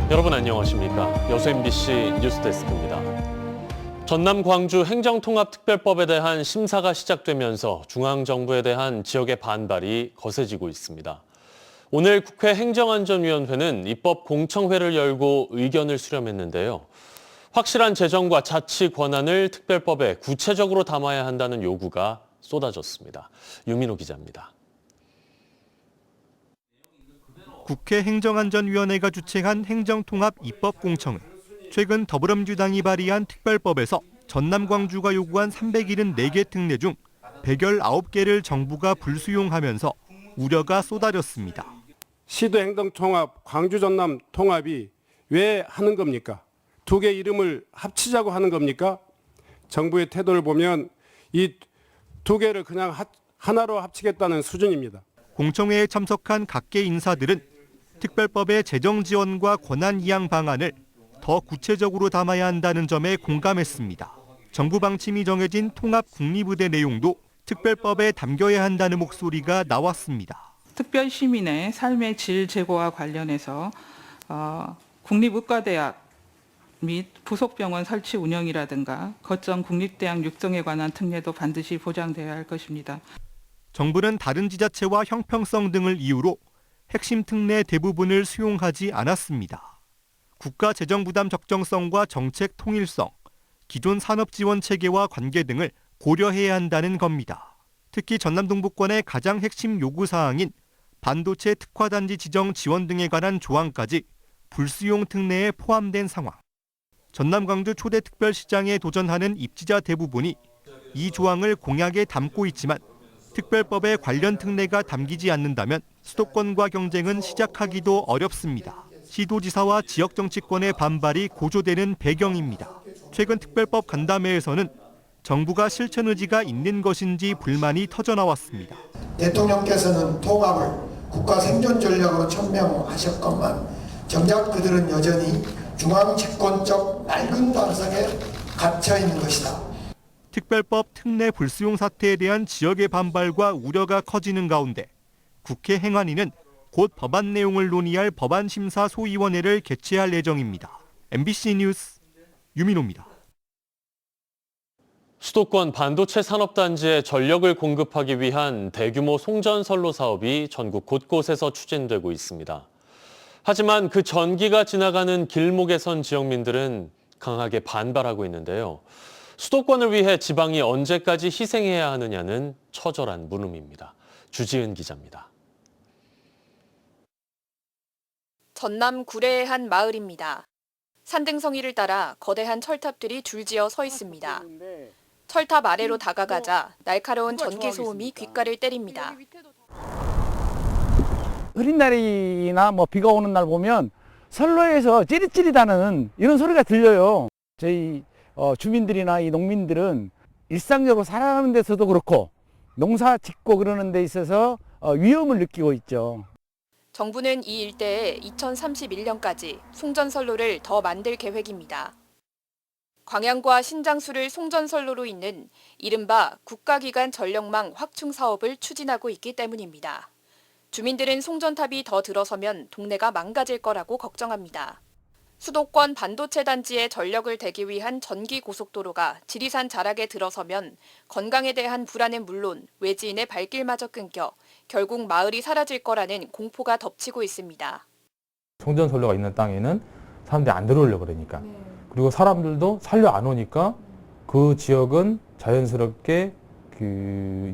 여러분 안녕하십니까? 여수 MBC 뉴스데스크입니다. 전남 광주 행정통합특별법에 대한 심사가 시작되면서 중앙정부에 대한 지역의 반발이 거세지고 있습니다. 오늘 국회 행정안전위원회는 입법 공청회를 열고 의견을 수렴했는데요. 확실한 재정과 자치 권한을 특별법에 구체적으로 담아야 한다는 요구가 쏟아졌습니다. 유민호 기자입니다. 국회 행정안전위원회가 주최한 행정통합 입법공청회. 최근 더불어민주당이 발의한 특별법에서 전남 광주가 요구한 374개 특례 중 119개를 정부가 불수용하면서 우려가 쏟아졌습니다. 시도 행정통합, 광주 전남 통합이 왜 하는 겁니까? 두 개 이름을 합치자고 하는 겁니까? 정부의 태도를 보면 이 두 개를 그냥 하나로 합치겠다는 수준입니다. 공청회에 참석한 각계 인사들은 특별법의 재정 지원과 권한 이양 방안을 더 구체적으로 담아야 한다는 점에 공감했습니다. 정부 방침이 정해진 통합 국립의대 내용도 특별법에 담겨야 한다는 목소리가 나왔습니다. 특별 시민의 삶의 질 제고와 관련해서 국립의과대학 및 부속병원 설치 운영이라든가 거점 국립대학 육성에 관한 특례도 반드시 보장되어야 할 것입니다. 정부는 다른 지자체와 형평성 등을 이유로 핵심 특례 대부분을 수용하지 않았습니다. 국가 재정 부담 적정성과 정책 통일성, 기존 산업 지원 체계와 관계 등을 고려해야 한다는 겁니다. 특히 전남 동부권의 가장 핵심 요구 사항인 반도체 특화단지 지정 지원 등에 관한 조항까지 불수용 특례에 포함된 상황. 전남 광주 초대 특별시장에 도전하는 입지자 대부분이 이 조항을 공약에 담고 있지만 특별법에 관련 특례가 담기지 않는다면 수도권과 경쟁은 시작하기도 어렵습니다. 시도지사와 지역정치권의 반발이 고조되는 배경입니다. 최근 특별법 간담회에서는 정부가 실천 의지가 있는 것인지 불만이 터져나왔습니다. 대통령께서는 통합을 국가 생존 전략으로 천명하셨건만 정작 그들은 여전히 중앙 집권적 낡은 단상에 갇혀 있는 것이다. 특별법 특례 불수용 사태에 대한 지역의 반발과 우려가 커지는 가운데 국회 행안위는 곧 법안 내용을 논의할 법안심사소위원회를 개최할 예정입니다. MBC 뉴스 유민호입니다. 수도권 반도체 산업단지에 전력을 공급하기 위한 대규모 송전선로 사업이 전국 곳곳에서 추진되고 있습니다. 하지만 그 전기가 지나가는 길목에 선 지역민들은 강하게 반발하고 있는데요. 수도권을 위해 지방이 언제까지 희생해야 하느냐는 처절한 물음입니다. 주지은 기자입니다. 전남 구례의 한 마을입니다. 산등성이를 따라 거대한 철탑들이 줄지어 서 있습니다. 철탑 아래로 다가가자 날카로운 전기 소음이 귓가를 때립니다. 흐린 날이나 비가 오는 날 보면 선로에서 찌릿찌릿하는 이런 소리가 들려요. 저희 주민들이나 이 농민들은 일상적으로 살아가는 데서도 그렇고 농사 짓고 그러는 데 있어서 위험을 느끼고 있죠. 정부는 이 일대에 2031년까지 송전선로를 더 만들 계획입니다. 광양과 신장수를 송전선로로 잇는 이른바 국가기관 전력망 확충 사업을 추진하고 있기 때문입니다. 주민들은 송전탑이 더 들어서면 동네가 망가질 거라고 걱정합니다. 수도권 반도체 단지에 전력을 대기 위한 전기고속도로가 지리산 자락에 들어서면 건강에 대한 불안은 물론 외지인의 발길마저 끊겨 결국 마을이 사라질 거라는 공포가 덮치고 있습니다. 송전선로가 있는 땅에는 사람들이 안 들어오려고 그러니까. 그리고 사람들도 살려 안 오니까 그 지역은 자연스럽게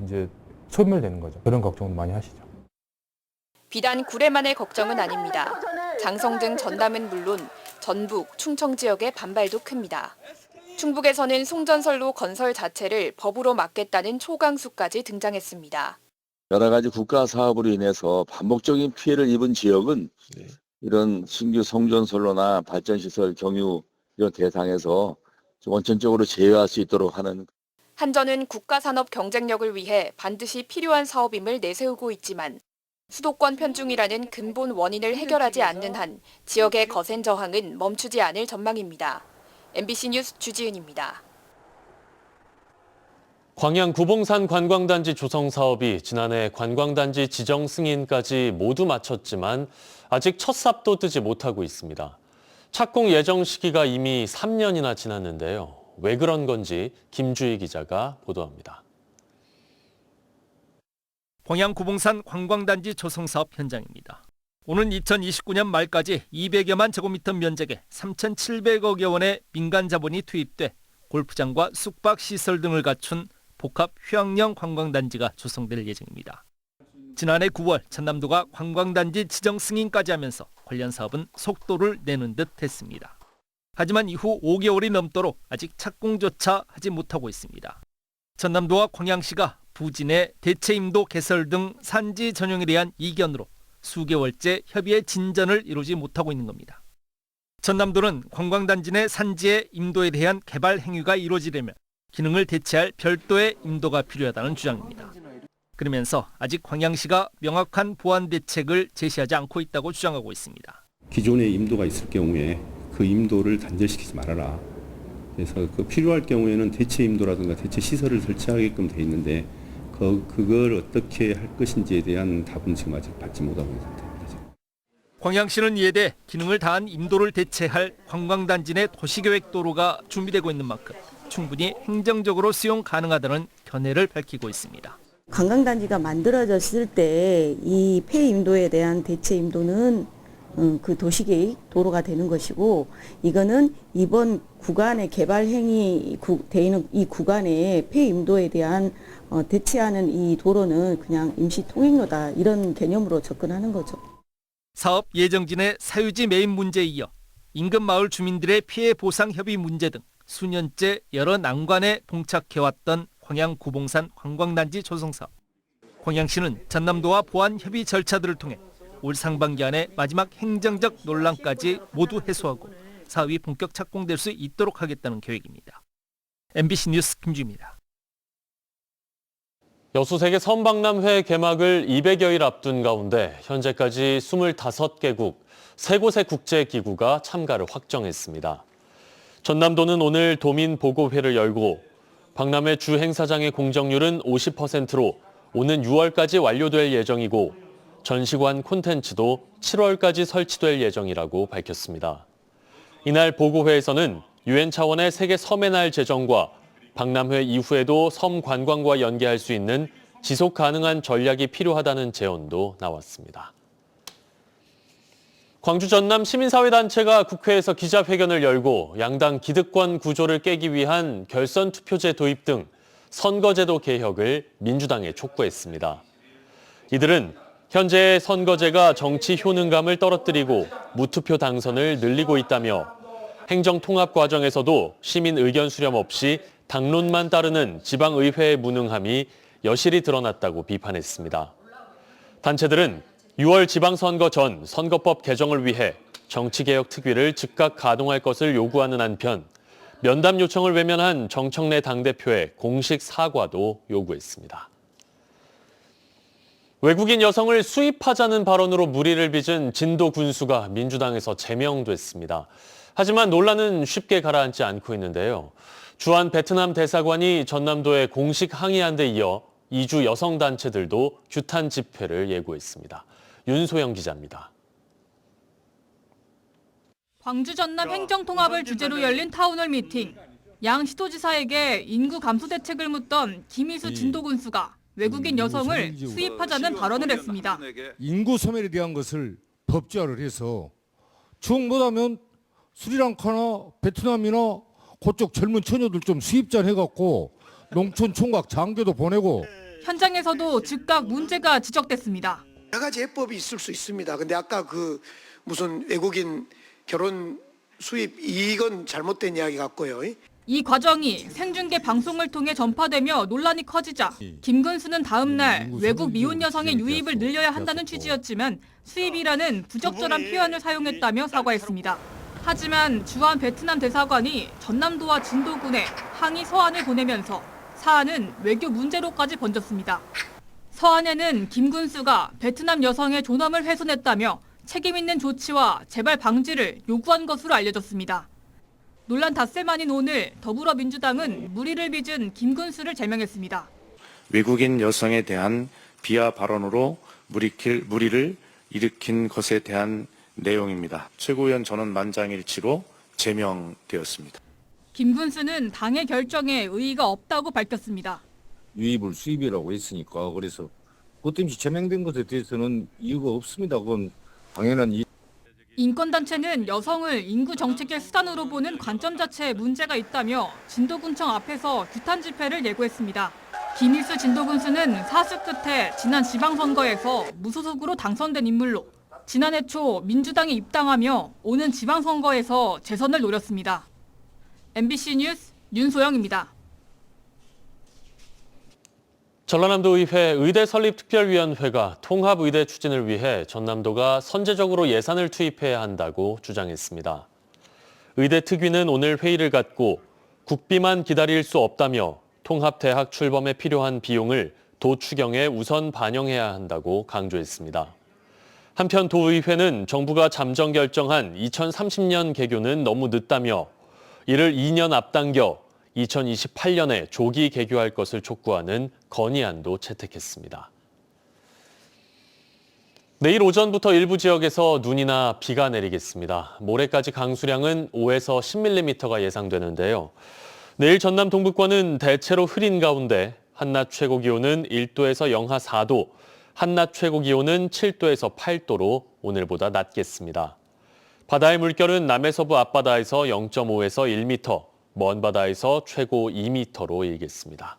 이제 소멸되는 거죠. 그런 걱정도 많이 하시죠. 비단 구례만의 걱정은 아닙니다. 장성 등 전남은 물론 전북, 충청 지역의 반발도 큽니다. 충북에서는 송전선로 건설 자체를 법으로 막겠다는 초강수까지 등장했습니다. 여러 가지 국가 사업으로 인해서 반복적인 피해를 입은 지역은 이런 신규 송전선로나 발전시설 경유 이런 대상에서 원천적으로 제외할 수 있도록 하는. 한전은 국가산업 경쟁력을 위해 반드시 필요한 사업임을 내세우고 있지만 수도권 편중이라는 근본 원인을 해결하지 않는 한 지역의 거센 저항은 멈추지 않을 전망입니다. MBC 뉴스 주지은입니다. 광양 구봉산 관광단지 조성 사업이 지난해 관광단지 지정 승인까지 모두 마쳤지만 아직 첫 삽도 뜨지 못하고 있습니다. 착공 예정 시기가 이미 3년이나 지났는데요. 왜 그런 건지 김주희 기자가 보도합니다. 광양 구봉산 관광단지 조성사업 현장입니다. 오는 2029년 말까지 200여만 제곱미터 면적에 3,700억여 원의 민간 자본이 투입돼 골프장과 숙박시설 등을 갖춘 복합 휴양형 관광단지가 조성될 예정입니다. 지난해 9월 전남도가 관광단지 지정 승인까지 하면서 관련 사업은 속도를 내는 듯 했습니다. 하지만 이후 5개월이 넘도록 아직 착공조차 하지 못하고 있습니다. 전남도와 광양시가 부진의 대체임도 개설 등 산지 전용에 대한 이견으로 수개월째 협의의 진전을 이루지 못하고 있는 겁니다. 전남도는 관광단지 내 산지의 임도에 대한 개발 행위가 이루어지려면 기능을 대체할 별도의 임도가 필요하다는 주장입니다. 그러면서 아직 광양시가 명확한 보완 대책을 제시하지 않고 있다고 주장하고 있습니다. 기존에 임도가 있을 경우에 그 임도를 단절시키지 말아라. 그래서 그 필요할 경우에는 대체 임도라든가 대체 시설을 설치하게끔 돼 있는데 그걸 어떻게 할 것인지에 대한 답은 지금 아직 받지 못하고 있는 상태입니다. 광양시는 이에 대해 기능을 다한 임도를 대체할 관광단지 내 도시계획 도로가 준비되고 있는 만큼 충분히 행정적으로 수용 가능하다는 견해를 밝히고 있습니다. 관광단지가 만들어졌을 때 이 폐임도에 대한 대체 임도는 그 도시계획 도로가 되는 것이고, 이거는 이번 구간의 개발 행위 돼 있는 이 구간의 폐임도에 대한 대체하는 이 도로는 그냥 임시 통행로다, 이런 개념으로 접근하는 거죠. 사업 예정진의 사유지 매입 문제에 이어 인근 마을 주민들의 피해 보상 협의 문제 등 수년째 여러 난관에 봉착해왔던 광양 구봉산 관광단지 조성 사업. 광양시는 전남도와 보완 협의 절차들을 통해 올 상반기 안에 마지막 행정적 논란까지 모두 해소하고 사업이 본격 착공될 수 있도록 하겠다는 계획입니다. MBC 뉴스 김주입니다. 여수세계 선박람회 개막을 200여일 앞둔 가운데 현재까지 25개국, 3곳의 국제기구가 참가를 확정했습니다. 전남도는 오늘 도민보고회를 열고 박람회 주 행사장의 공정률은 50%로 오는 6월까지 완료될 예정이고 전시관 콘텐츠도 7월까지 설치될 예정이라고 밝혔습니다. 이날 보고회에서는 UN 차원의 세계 섬의 날 제정과 박람회 이후에도 섬 관광과 연계할 수 있는 지속 가능한 전략이 필요하다는 제언도 나왔습니다. 광주 전남 시민사회단체가 국회에서 기자회견을 열고 양당 기득권 구조를 깨기 위한 결선 투표제 도입 등 선거제도 개혁을 민주당에 촉구했습니다. 이들은 현재의 선거제가 정치 효능감을 떨어뜨리고 무투표 당선을 늘리고 있다며 행정통합 과정에서도 시민 의견 수렴 없이 당론만 따르는 지방의회의 무능함이 여실히 드러났다고 비판했습니다. 단체들은 6월 지방선거 전 선거법 개정을 위해 정치개혁 특위를 즉각 가동할 것을 요구하는 한편 면담 요청을 외면한 정청래 당대표의 공식 사과도 요구했습니다. 외국인 여성을 수입하자는 발언으로 물의를 빚은 진도 군수가 민주당에서 제명됐습니다. 하지만 논란은 쉽게 가라앉지 않고 있는데요. 주한 베트남 대사관이 전남도에 공식 항의한 데 이어 이주 여성단체들도 규탄 집회를 예고했습니다. 윤소영 기자입니다. 광주 전남 행정통합을 주제로 열린 타운홀 미팅. 양 시도지사에게 인구 감소 대책을 묻던 김희수 진도군수가 외국인 여성을 수입하자는 발언을 했습니다. 인구 소멸에 대한 것을 법제화를 해서 중 못하면 스리랑카나 베트남이나 그쪽 젊은 처녀들 좀 수입자 해갖고 농촌 총각 장교도 보내고. 현장에서도 즉각 문제가 지적됐습니다. 여러 가지 해법이 있을 수 있습니다. 근데 아까 그 무슨 외국인 결혼 수입 이건 잘못된 이야기 같고요. 이 과정이 생중계 방송을 통해 전파되며 논란이 커지자 김근수는 다음 날 외국 미혼 여성의 유입을 늘려야 한다는 취지였지만 수입이라는 부적절한 표현을 사용했다며 사과했습니다. 하지만 주한 베트남 대사관이 전남도와 진도군에 항의 서한을 보내면서 사안은 외교 문제로까지 번졌습니다. 서한에는 김군수가 베트남 여성의 존엄을 훼손했다며 책임 있는 조치와 재발 방지를 요구한 것으로 알려졌습니다. 논란 닷새 만인 오늘 더불어민주당은 물의를 빚은 김군수를 제명했습니다. 외국인 여성에 대한 비하 발언으로 물의를 일으킨 것에 대한 내용입니다. 최고위원 전원 만장일치로 제명되었습니다. 김군수는 당의 결정에 의의가 없다고 밝혔습니다. 유입을 수입이라고 했으니까 그래서 그것 때문에 제명된 것에 대해서는 이유가 없습니다. 그건 당연한 이유. 인권단체는 여성을 인구 정책의 수단으로 보는 관점 자체에 문제가 있다며 진도군청 앞에서 규탄 집회를 예고했습니다. 김일수 진도군수는 사수 끝에 지난 지방선거에서 무소속으로 당선된 인물로 지난해 초 민주당에 입당하며 오는 지방선거에서 재선을 노렸습니다. MBC 뉴스 윤소영입니다. 전라남도의회 의대설립특별위원회가 통합의대 추진을 위해 전남도가 선제적으로 예산을 투입해야 한다고 주장했습니다. 의대특위는 오늘 회의를 갖고 국비만 기다릴 수 없다며 통합대학 출범에 필요한 비용을 도 추경에 우선 반영해야 한다고 강조했습니다. 한편 도의회는 정부가 잠정 결정한 2030년 개교는 너무 늦다며 이를 2년 앞당겨 2028년에 조기 개교할 것을 촉구하는 건의안도 채택했습니다. 내일 오전부터 일부 지역에서 눈이나 비가 내리겠습니다. 모레까지 강수량은 5에서 10mm가 예상되는데요. 내일 전남 동부권은 대체로 흐린 가운데 한낮 최고 기온은 1도에서 영하 4도, 한낮 최고 기온은 7도에서 8도로 오늘보다 낮겠습니다. 바다의 물결은 남해서부 앞바다에서 0.5에서 1m, 먼 바다에서 최고 2m로 일겠습니다.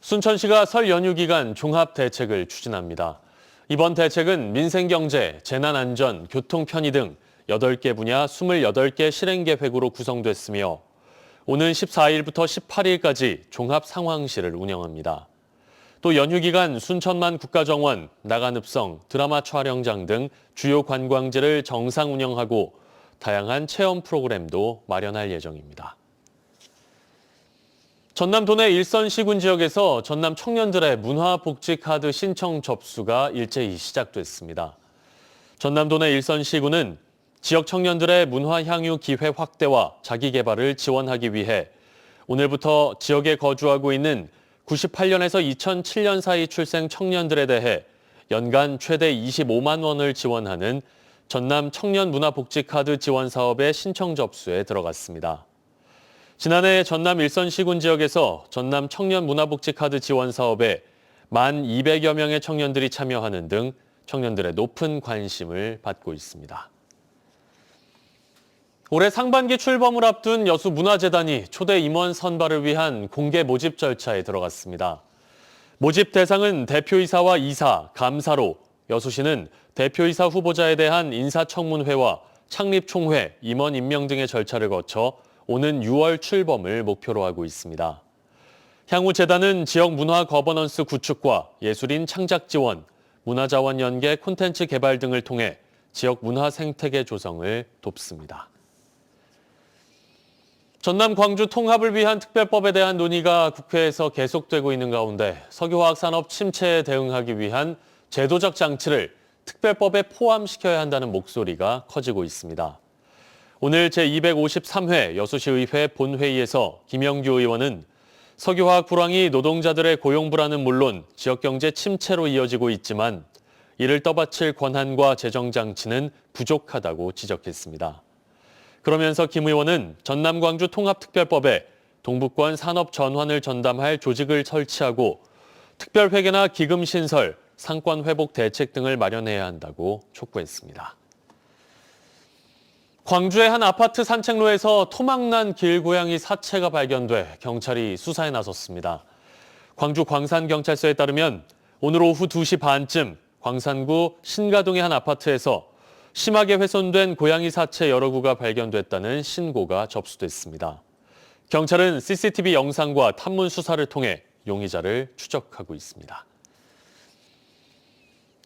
순천시가 설 연휴 기간 종합 대책을 추진합니다. 이번 대책은 민생경제, 재난안전, 교통편의 등 8개 분야 28개 실행 계획으로 구성됐으며 오는 14일부터 18일까지 종합 상황실을 운영합니다. 또 연휴 기간 순천만 국가정원, 나간읍성, 드라마 촬영장 등 주요 관광지를 정상 운영하고 다양한 체험 프로그램도 마련할 예정입니다. 전남 도내 일선시군 지역에서 전남 청년들의 문화복지카드 신청 접수가 일제히 시작됐습니다. 전남 도내 일선시군은 지역 청년들의 문화향유 기회 확대와 자기개발을 지원하기 위해 오늘부터 지역에 거주하고 있는 98년에서 2007년 사이 출생 청년들에 대해 연간 최대 25만 원을 지원하는 전남 청년 문화복지카드 지원 사업의 신청 접수에 들어갔습니다. 지난해 전남 일선시군 지역에서 전남 청년 문화복지카드 지원 사업에 1,200여 명의 청년들이 참여하는 등 청년들의 높은 관심을 받고 있습니다. 올해 상반기 출범을 앞둔 여수문화재단이 초대 임원 선발을 위한 공개 모집 절차에 들어갔습니다. 모집 대상은 대표이사와 이사, 감사로 여수시는 대표이사 후보자에 대한 인사청문회와 창립총회, 임원 임명 등의 절차를 거쳐 오는 6월 출범을 목표로 하고 있습니다. 향후 재단은 지역 문화 거버넌스 구축과 예술인 창작 지원, 문화자원 연계 콘텐츠 개발 등을 통해 지역 문화 생태계 조성을 돕습니다. 전남 광주 통합을 위한 특별법에 대한 논의가 국회에서 계속되고 있는 가운데 석유화학 산업 침체에 대응하기 위한 제도적 장치를 특별법에 포함시켜야 한다는 목소리가 커지고 있습니다. 오늘 제253회 여수시의회 본회의에서 김영규 의원은 석유화학 불황이 노동자들의 고용 불안은 물론 지역경제 침체로 이어지고 있지만 이를 떠받칠 권한과 재정 장치는 부족하다고 지적했습니다. 그러면서 김 의원은 전남 광주 통합특별법에 동부권 산업 전환을 전담할 조직을 설치하고 특별회계나 기금 신설, 상권 회복 대책 등을 마련해야 한다고 촉구했습니다. 광주의 한 아파트 산책로에서 토막난 길고양이 사체가 발견돼 경찰이 수사에 나섰습니다. 광주 광산경찰서에 따르면 오늘 오후 2시 반쯤 광산구 신가동의 한 아파트에서 심하게 훼손된 고양이 사체 여러 구가 발견됐다는 신고가 접수됐습니다. 경찰은 CCTV 영상과 탐문 수사를 통해 용의자를 추적하고 있습니다.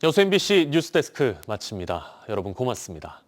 여수 MBC 뉴스데스크 마칩니다. 여러분 고맙습니다.